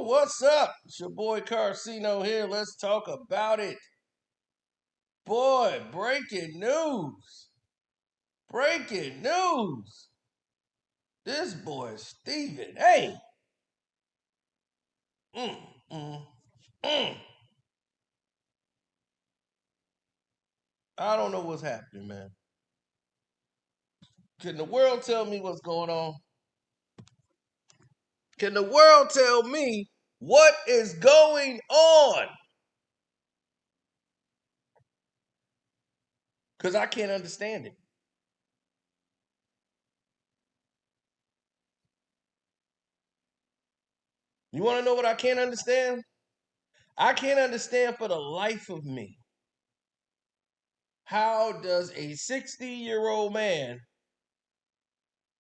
What's up? It's your boy Carcino here. Let's talk about it. Boy, breaking news. Breaking news. This boy Stephen A. Mm, mm, mm. I don't know what's happening, man. Can the world tell me what's going on? Can the world tell me what is going on? Because I can't understand it. You want to know what I can't understand? I can't understand for the life of me. How does a 60-year-old man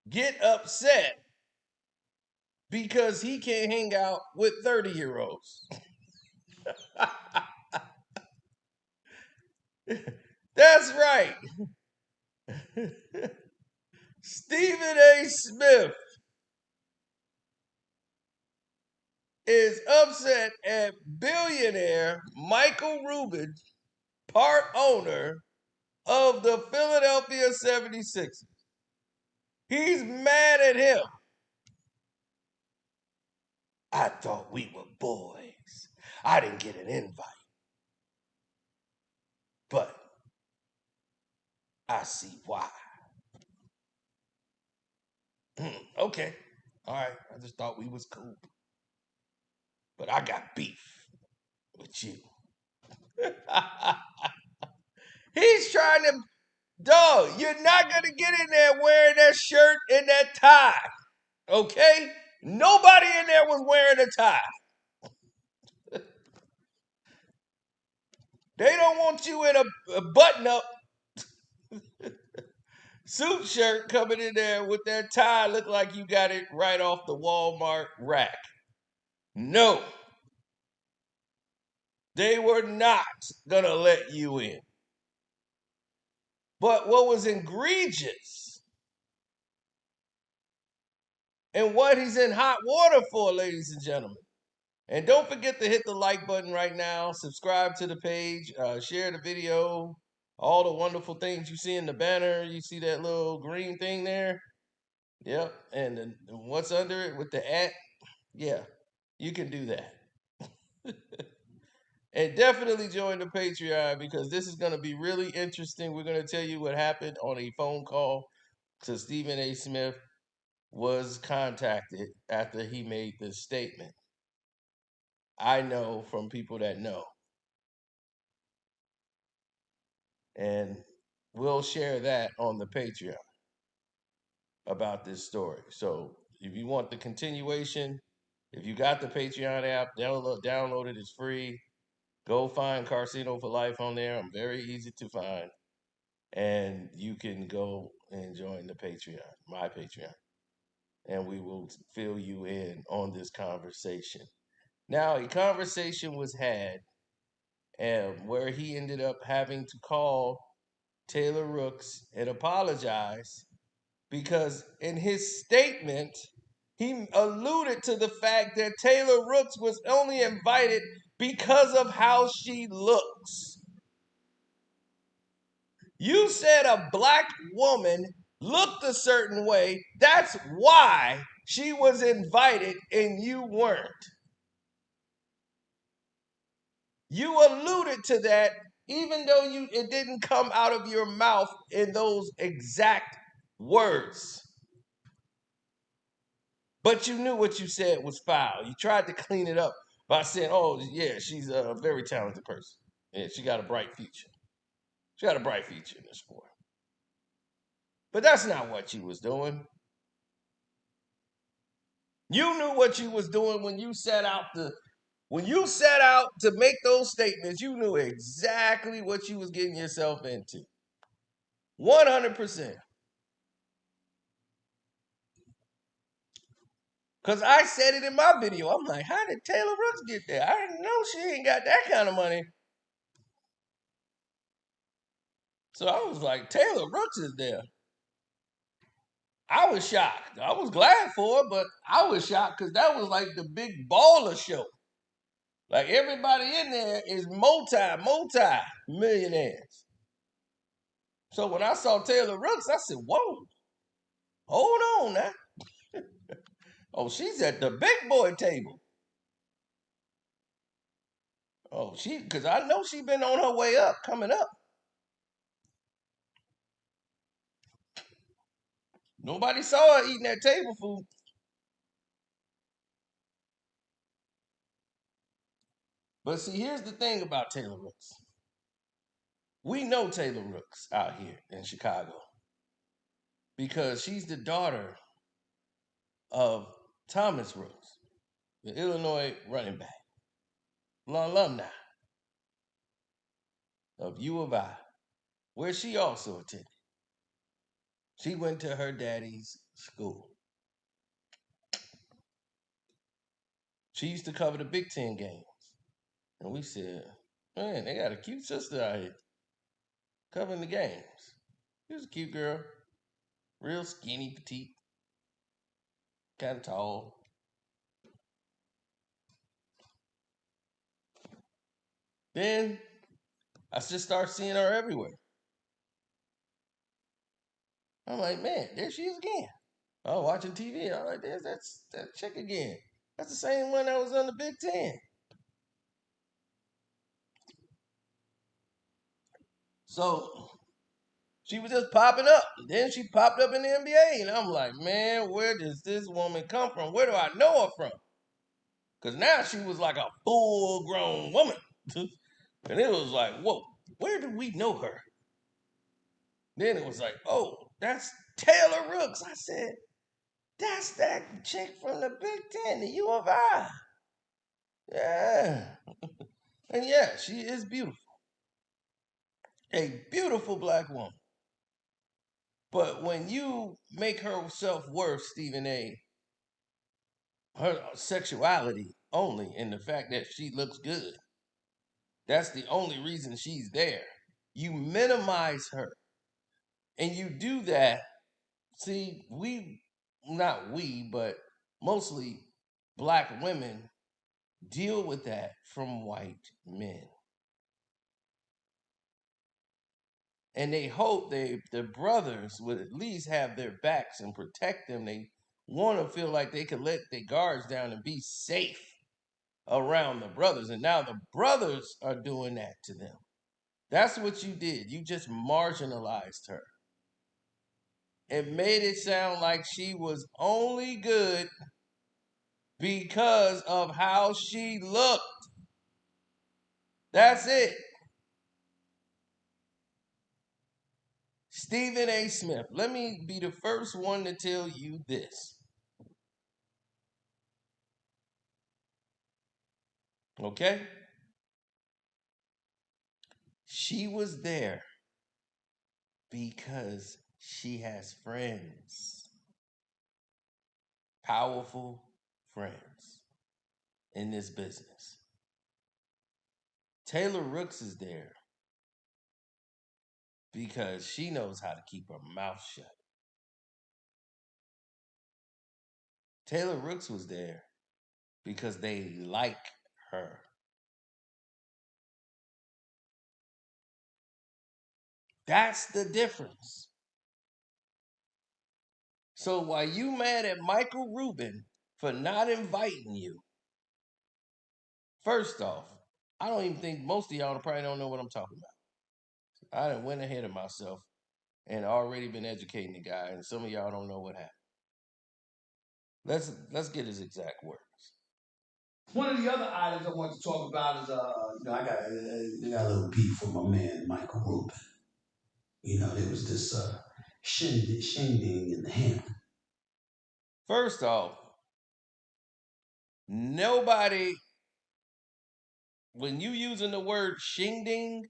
get upset because he can't hang out with 30-year-olds? That's right. Stephen A. Smith is upset at billionaire Michael Rubin, part owner of the Philadelphia 76ers. He's mad at him. I thought we were boys. I didn't get an invite. But I see why. Okay. All right. I just thought we was cool. But I got beef with you. He's trying to, dog, you're not going to get in there wearing that shirt and that tie. Okay? Nobody in there was wearing a tie. They don't want you in a button up suit shirt coming in there with that tie, look like you got it right off the Walmart rack. No. They were not going to let you in. But what was egregious and what he's in hot water for, ladies and gentlemen. And don't forget to hit the like button right now, subscribe to the page, share the video, all the wonderful things you see in the banner. You see that little green thing there? Yep. And what's under it with the @ Yeah, you can do that. And definitely join the Patreon because this is going to be really interesting. We're going to tell you what happened on a phone call to Stephen A. Smith was contacted after he made this statement. I know from people that know. And we'll share that on the Patreon about this story. So if you want the continuation, if you got the Patreon app, download it. It's free. Go find Carcino for Life on there. I'm very easy to find. And you can go and join the Patreon, my Patreon. And we will fill you in on this conversation. Now, a conversation was had where he ended up having to call Taylor Rooks and apologize because in his statement, he alluded to the fact that Taylor Rooks was only invited because of how she looks. You said a black woman looked a certain way. That's why she was invited and you weren't. You alluded to that even though it didn't come out of your mouth in those exact words. But you knew what you said was foul. You tried to clean it up by saying, oh, yeah, she's a very talented person. Yeah, she got a bright future. She got a bright future in this sport. But that's not what you was doing. You knew what you was doing when you set out to make those statements. You knew exactly what you was getting yourself into. 100%. Because I said it in my video. I'm like, how did Taylor Rooks get there? I didn't know she ain't got that kind of money. So I was like, Taylor Rooks is there. I was shocked. I was glad for it, but I was shocked because that was like the big baller show. Like everybody in there is multi millionaires. So when I saw Taylor Rooks, I said, "Whoa, hold on now. Oh, she's at the big boy table. Oh, because I know she's been on her way up, coming up. Nobody saw her eating that table food. But see, here's the thing about Taylor Rooks. We know Taylor Rooks out here in Chicago because she's the daughter of Thomas Rooks, the Illinois running back, alumni of U of I, where she also attended. She went to her daddy's school. She used to cover the Big Ten games. And we said, man, they got a cute sister out here covering the games. She was a cute girl, real skinny, petite, kind of tall. Then I just started seeing her everywhere. I'm like, man, there she is again. I was watching TV. I'm like, there's that chick again. That's the same one that was on the Big Ten. So she was just popping up. Then she popped up in the NBA. And I'm like, man, where does this woman come from? Where do I know her from? Because now she was like a full grown woman. And it was like, whoa, where do we know her? Then it was like, oh, that's Taylor Rooks. I said, that's that chick from the Big Ten, the U of I. Yeah. And yeah, she is beautiful. A beautiful black woman. But when you make her self-worth, Stephen A., her sexuality only, and the fact that she looks good, that's the only reason she's there. You minimize her. And you do that. See, not we, but mostly black women deal with that from white men. And they hope the brothers would at least have their backs and protect them. They want to feel like they can let their guards down and be safe around the brothers. And now the brothers are doing that to them. That's what you did. You just marginalized her. It made it sound like she was only good because of how she looked. That's it. Stephen A. Smith, let me be the first one to tell you this. Okay? She was there because she has friends, powerful friends in this business. Taylor Rooks is there because she knows how to keep her mouth shut. Taylor Rooks was there because they like her. That's the difference. So while you mad at Michael Rubin for not inviting you, first off, I don't even think most of y'all probably don't know what I'm talking about. I done went ahead of myself and already been educating the guy, and some of y'all don't know what happened. Let's get his exact words. One of the other items I want to talk about is, I got a little beef with my man Michael Rubin. There was this shindig in the Hampton. First off, nobody, when you using the word shingding,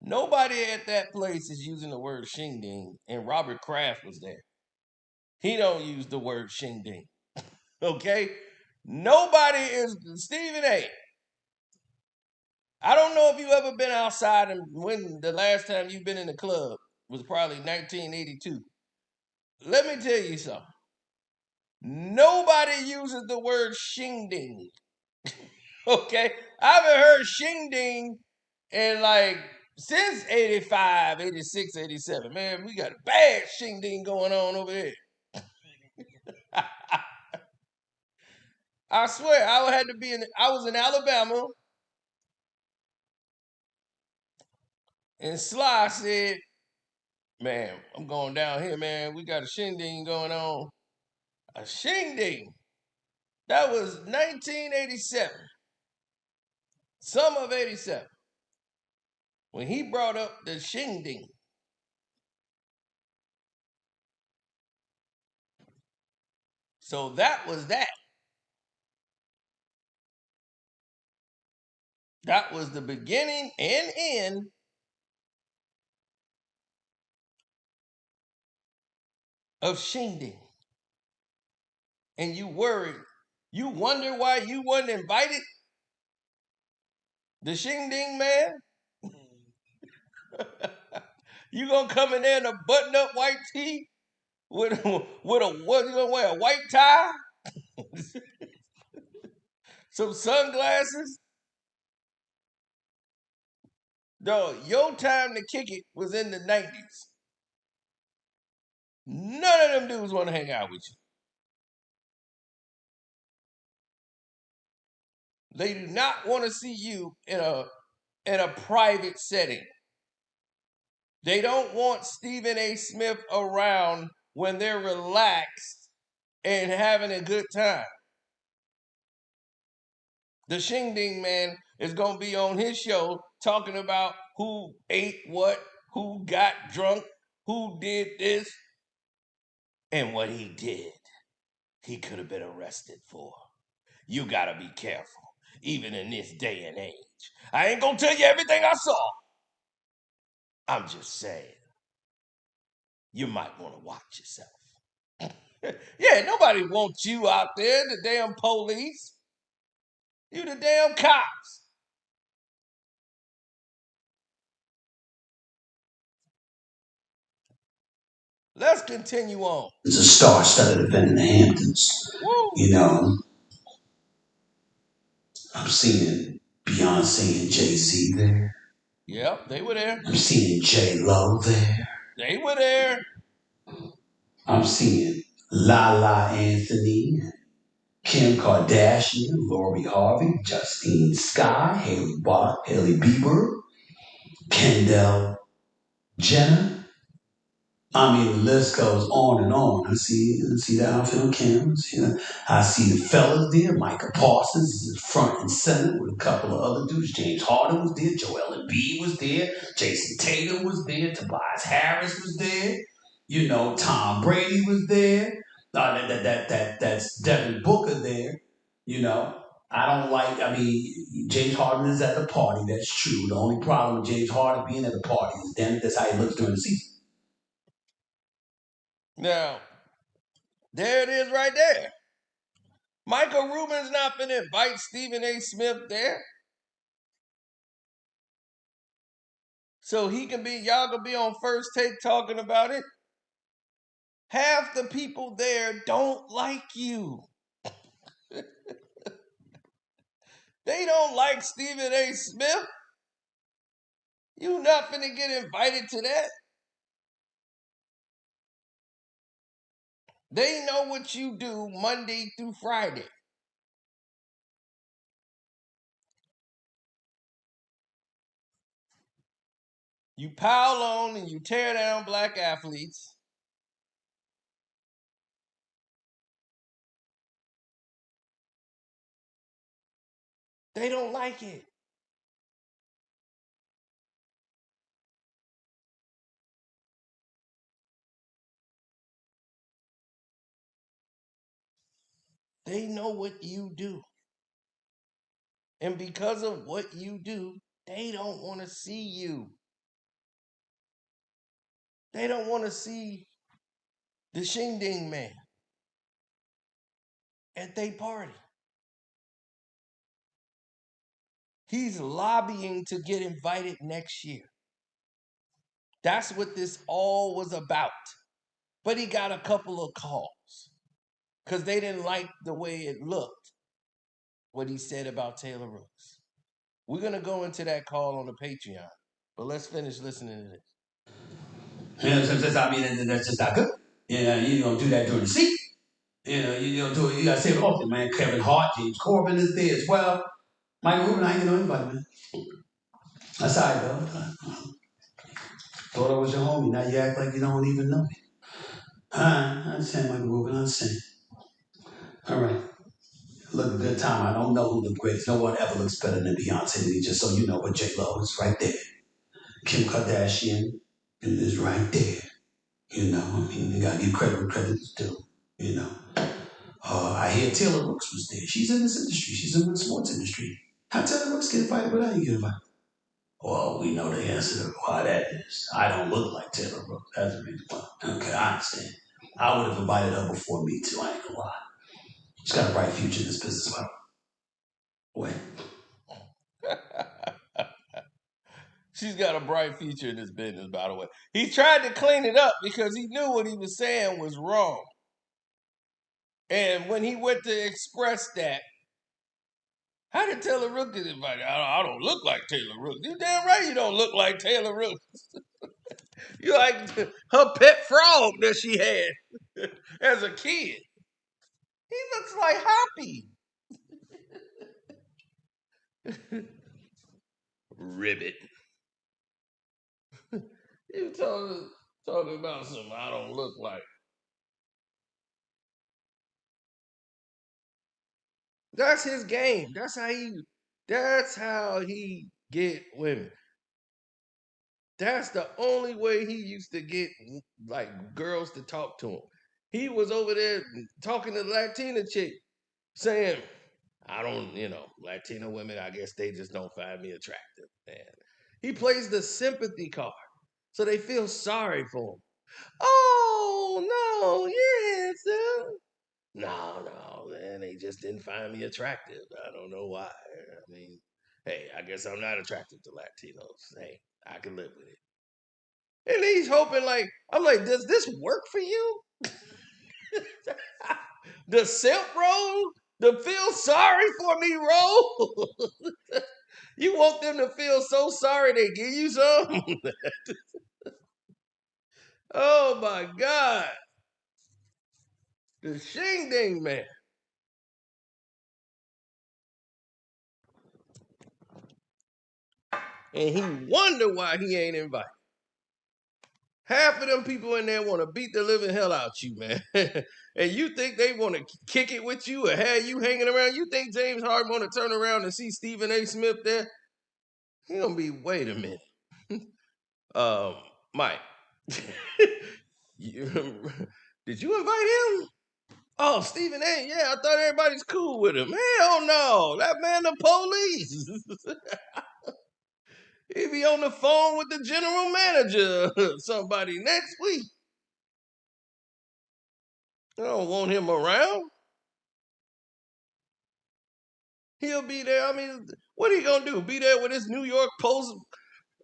nobody at that place is using the word shingding, and Robert Kraft was there. He don't use the word shingding. Okay? Nobody is Stephen A. I don't know if you ever been outside and when the last time you've been in the club was probably 1982. let me tell you something. Nobody uses the word shingding. Okay? I haven't heard shingding in like since 85, 86, 87. Man, we got a bad shingding going on over there. I swear, I was in Alabama, and Sly said, man, I'm going down here, man. We got a shindig going on. A shindig. That was 1987, summer of 87, when he brought up the shindig. So that was that. That was the beginning and end of shindig. And you worried. You wonder why you wasn't invited? The shindig man? You gonna come in there in a button up white tee with what you gonna wear? A white tie? Some sunglasses? Dog, your time to kick it was in the 90s. None of them dudes want to hang out with you. They do not want to see you in a private setting. They don't want Stephen A. Smith around when they're relaxed and having a good time. The Shingding man is going to be on his show talking about who ate what, who got drunk, who did this, and what he did. He could have been arrested for. You got to be careful, even in this day and age. I ain't going to tell you everything I saw. I'm just saying, you might want to watch yourself. Yeah, nobody wants you out there, the damn police. You the damn cops. Let's continue on. It's a star-studded event in the Hamptons. Woo! You know, I'm seeing Beyonce and Jay-Z there. Yep, they were there. I'm seeing J Lo there. They were there. I'm seeing Lala Anthony, Kim Kardashian, Lori Harvey, Justine Skye, Haley Bieber, Kendall Jenner. I mean, the list goes on and on. I see the outfit on cameras. You know, I see the fellas there. Micah Parsons is front and center with a couple of other dudes. James Harden was there. Joel Embiid was there. Jason Tatum was there. Tobias Harris was there. You know, Tom Brady was there. That's Devin Booker there. You know, I don't like. I mean, James Harden is at the party. That's true. The only problem with James Harden being at the party is then that's how he looks during the season. Now, there it is right there. Michael Rubin's not finna invite Stephen A. Smith there. So y'all can be on First Take talking about it. Half the people there don't like you. They don't like Stephen A. Smith. You not finna get invited to that. They know what you do Monday through Friday. You pile on and you tear down black athletes. They don't like it. They know what you do. And because of what you do, they don't want to see you. They don't want to see the Shingding man at their party. He's lobbying to get invited next year. That's what this all was about. But he got a couple of calls because they didn't like the way it looked, what he said about Taylor Rooks. We're going to go into that call on the Patreon, but let's finish listening to this. I mean, that's just not good. You don't do that during the season. You don't do it. You got to say it often, man. Kevin Hart, James Corbin is there as well. Michael Rubin, I ain't know anybody, man. That's all right, though. Thought I was your homie. Now you act like you don't even know me. I understand, Michael Rubin. I understand. All right. Look, a good time. I don't know who the greatest. No one ever looks better than Beyonce to me, just so you know. But J Lo is right there. Kim Kardashian is right there. I mean, you gotta give credit where credit is due. You know. I hear Taylor Rooks was there. She's in this industry. She's in the sports industry. How Taylor Rooks get invited, but I didn't get invited? Well, we know the answer to why that is. I don't look like Taylor Rooks. That's the reason why. Okay, I understand. I would have invited her before me too. I ain't gonna lie. She's got a bright future in this business. By the way. She's got a bright future in this business, by the way. He tried to clean it up because he knew what he was saying was wrong. And when he went to express that, how did Taylor Rooks get invited? I don't look like Taylor Rooks. You damn right you don't look like Taylor Rooks. You like her pet frog that she had as a kid. He looks like Hoppy. Ribbit. You talking about something I don't look like. That's his game. That's how he get women. That's the only way he used to get like girls to talk to him. He was over there talking to the Latina chick, saying, I don't, Latino women, I guess they just don't find me attractive. And he plays the sympathy card. So they feel sorry for him. Oh no, you're handsome. No, man, they just didn't find me attractive. I don't know why. I mean, hey, I guess I'm not attracted to Latinos. Hey, I can live with it. And he's hoping, like, I'm like, does this work for you? The simp role? The feel sorry for me role? You want them to feel so sorry they give you some? Oh my God. The Shing Ding Man. And he wonder why he ain't invited. Half of them people in there want to beat the living hell out you, man. And you think they want to kick it with you or have you hanging around? You think James Harden want to turn around and see Stephen A. Smith there? He gonna be, wait a minute. Um, Mike, you, did you invite him? Oh, Stephen A. Yeah, I thought everybody's cool with him. Hell no, that man the police. He be on the phone with the general manager somebody next week. I don't want him around. He'll be there. I mean, what are you gonna do? Be there with his New York Post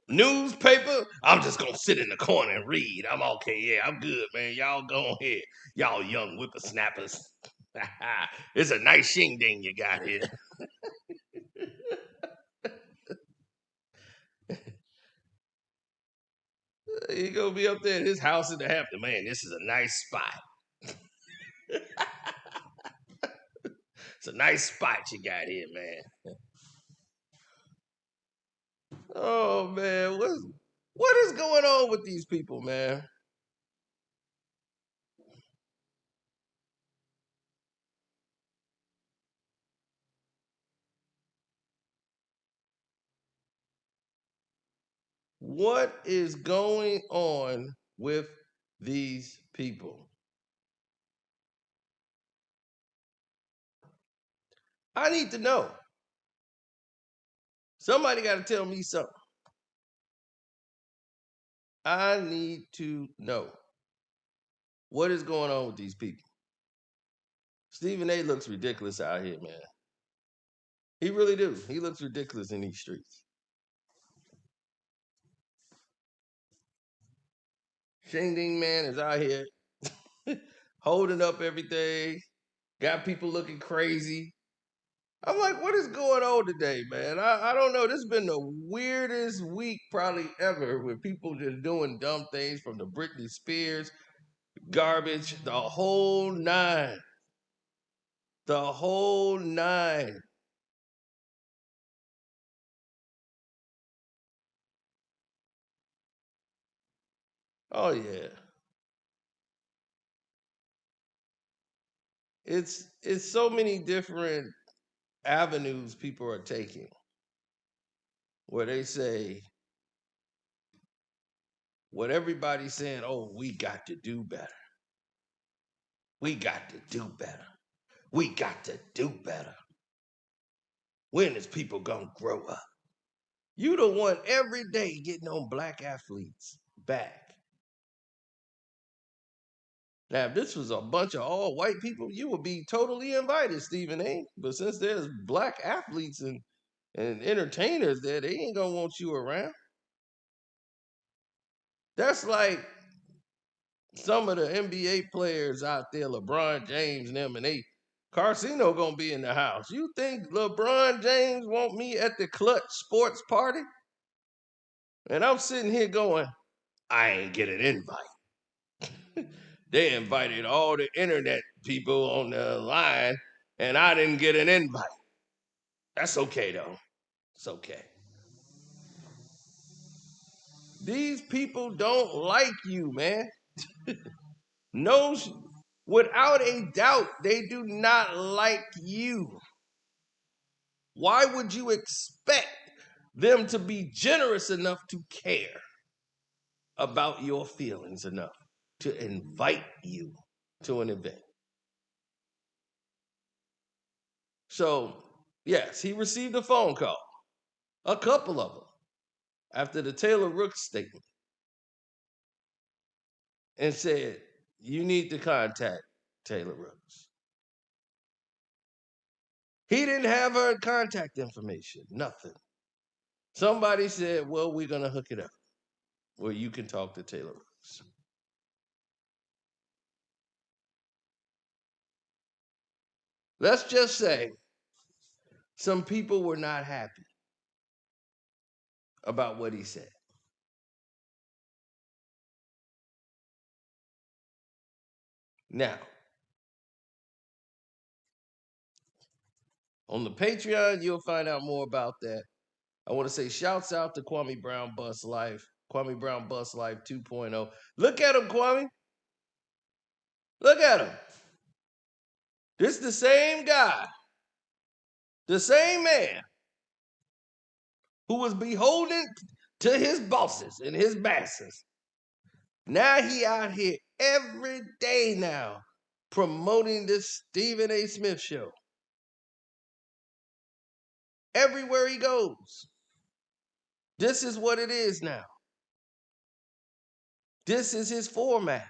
newspaper? I'm just gonna sit in the corner and read. I'm okay. Yeah, I'm good, man. Y'all go ahead. Y'all young whippersnappers. It's a nice shindig you got here. He gonna be up there at his house in the Hampton. Man, this is a nice spot. It's a nice spot you got here, man. Oh man, what is going on with these people, man? What is going on with these people? I need to know. Somebody got to tell me something. I need to know what is going on with these people. Stephen A looks ridiculous out here, man. He really do. He looks ridiculous in these streets. Shing Ding Man is out here. holding up everything, got people looking crazy. I'm like, what is going on today, man? I don't know. This has been the weirdest week probably ever with people just doing dumb things from the Britney Spears garbage, the whole nine. The whole nine. Oh yeah. It's so many different avenues people are taking where they say what everybody's saying, oh, we got to do better. We got to do better. We got to do better. When is people gonna grow up? You the one every day getting on black athletes' back. Now, if this was a bunch of all white people, you would be totally invited, Stephen A. But since there's black athletes and entertainers there, they ain't gonna want you around. That's like some of the NBA players out there, LeBron James and them, and they Carcino gonna be in the house. You think LeBron James want me at the Clutch Sports party? And I'm sitting here going, I ain't get an invite. They invited all the internet people on the line, and I didn't get an invite. That's okay though. It's okay. These people don't like you, man. No, without a doubt, they do not like you. Why would you expect them to be generous enough to care about your feelings enough to invite you to an event? So, yes, he received a phone call, a couple of them, after the Taylor Rooks statement, and said, you need to contact Taylor Rooks. He didn't have her contact information, nothing. Somebody said, well, we're going to hook it up where you can talk to Taylor Rooks. Let's just say some people were not happy about what he said. Now, on the Patreon, you'll find out more about that. I want to say shouts out to Kwame Brown Bus Life, Kwame Brown Bus Life 2.0. Look at him, Kwame. Look at him. This the same guy, the same man who was beholden to his bosses and his masters. Now he out here every day now promoting this Stephen A. Smith show. Everywhere he goes. This is what it is now. This is his format.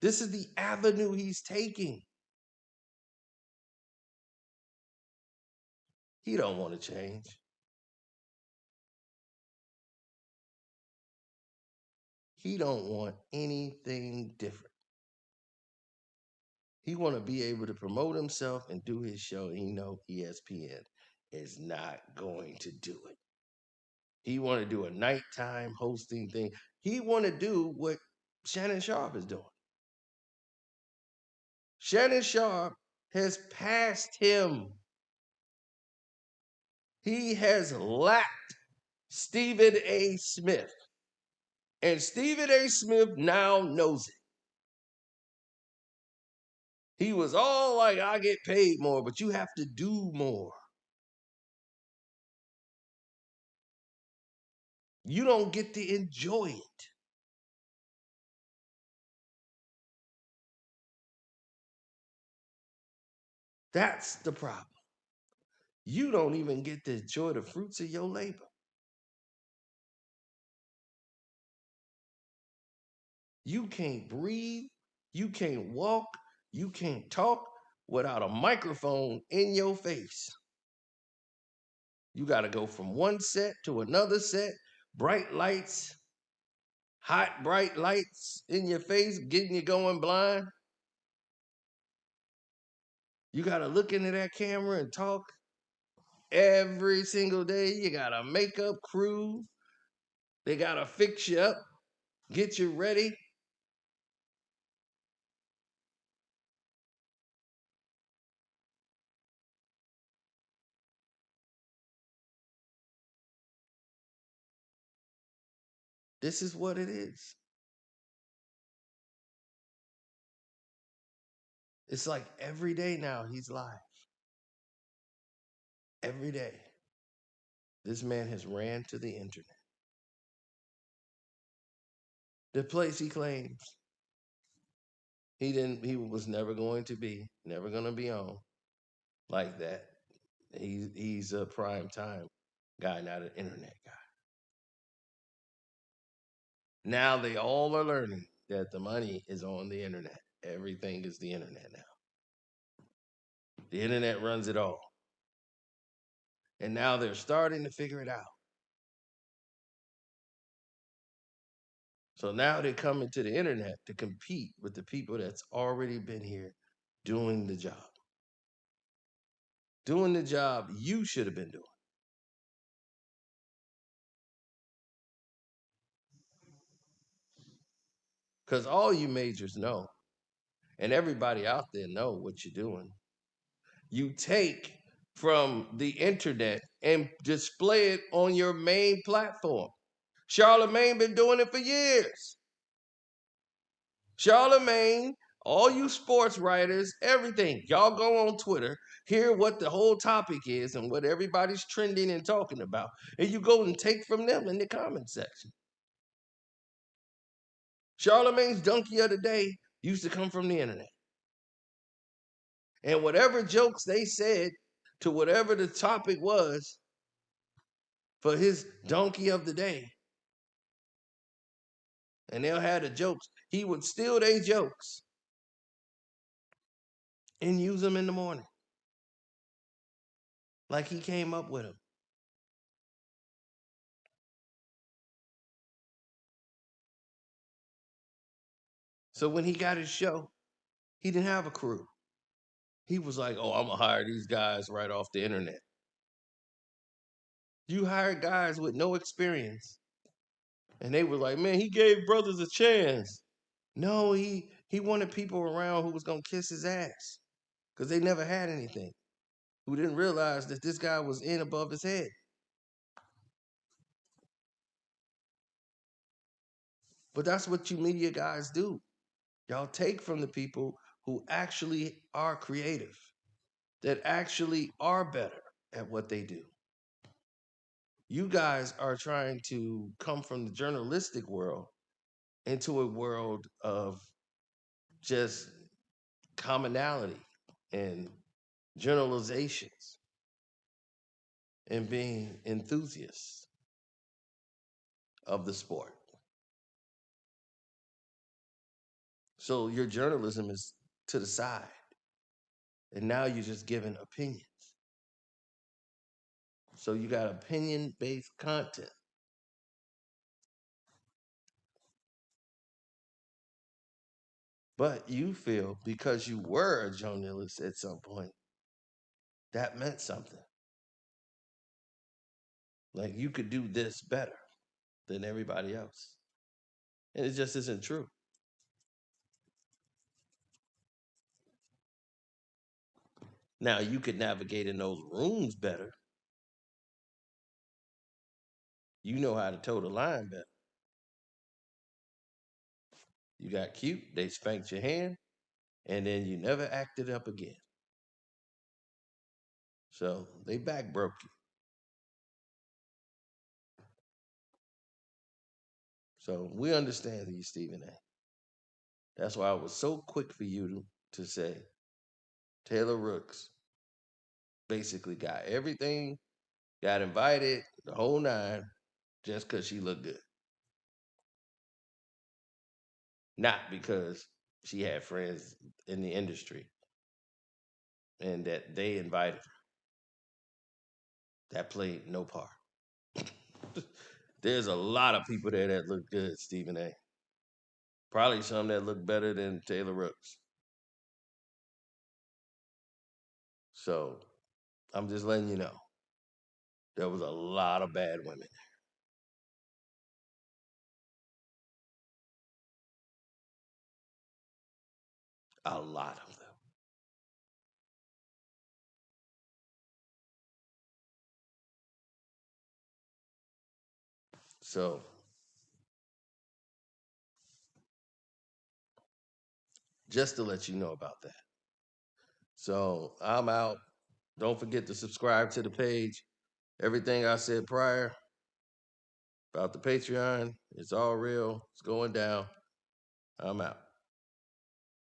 This is the avenue he's taking. He don't want to change. He don't want anything different. He want to be able to promote himself and do his show. And he know ESPN is not going to do it. He want to do a nighttime hosting thing. He want to do what Shannon Sharp is doing. Shannon Sharp has passed him. He has lapped Stephen A. Smith. And Stephen A. Smith now knows it. He was all like, I get paid more, but you have to do more. You don't get to enjoy it. That's the problem. You don't even get to enjoy the fruits of your labor. You can't breathe. You can't walk. You can't talk without a microphone in your face. You got to go from one set to another set, bright lights. hot, bright lights in your face, getting you going blind. You got to look into that camera and talk every single day. You got a makeup crew. They got to fix you up, get you ready. This is what it is. It's like every day now he's live. Every day. This man has ran to the internet. The place he claims he was never going to be, never gonna be on like that. He's a prime time guy, not an internet guy. Now they all are learning that the money is on the internet. Everything is the internet now. The internet runs it all. And now they're starting to figure it out. So now they're coming to the internet to compete with the people that's already been here doing the job. Doing the job you should have been doing. Because all you majors know, and everybody out there know what you're doing. You take from the internet and display it on your main platform. Charlemagne been doing it for years. Charlemagne, all you sports writers, everything, y'all go on Twitter, hear what the whole topic is and what everybody's trending and talking about, and you go and take from them in the comment section. Charlemagne's donkey of the day used to come from the internet. And whatever jokes they said to whatever the topic was for his donkey of the day, and they'll have the jokes, he would steal their jokes and use them in the morning. Like he came up with them. So when he got his show, he didn't have a crew. He was like, oh, I'm going to hire these guys right off the internet. You hired guys with no experience. And they were like, man, he gave brothers a chance. No, he wanted people around who was going to kiss his ass because they never had anything, who didn't realize that this guy was in above his head. But that's what you media guys do. Y'all take from the people who actually are creative, that actually are better at what they do. You guys are trying to come from the journalistic world into a world of just commonality and generalizations and being enthusiasts of the sport. So your journalism is to the side. And now you're just giving opinions. So you got opinion based content. But you feel because you were a journalist at some point, that meant something. Like you could do this better than everybody else. And it just isn't true. Now you could navigate in those rooms better. You know how to toe the line better. You got cute, they spanked your hand, and then you never acted up again. So they back broke you. So we understand you, Stephen A. That's why I was so quick for you to say Taylor Rooks basically got everything, got invited, the whole nine, just because she looked good. Not because she had friends in the industry and that they invited her. That played no part. There's a lot of people there that look good, Stephen A. Probably some that look better than Taylor Rooks. So I'm just letting you know. There was a lot of bad women. A lot of them. So just to let you know about that. So I'm out. Don't forget to subscribe to the page. Everything I said prior about the Patreon, it's all real. It's going down. I'm out.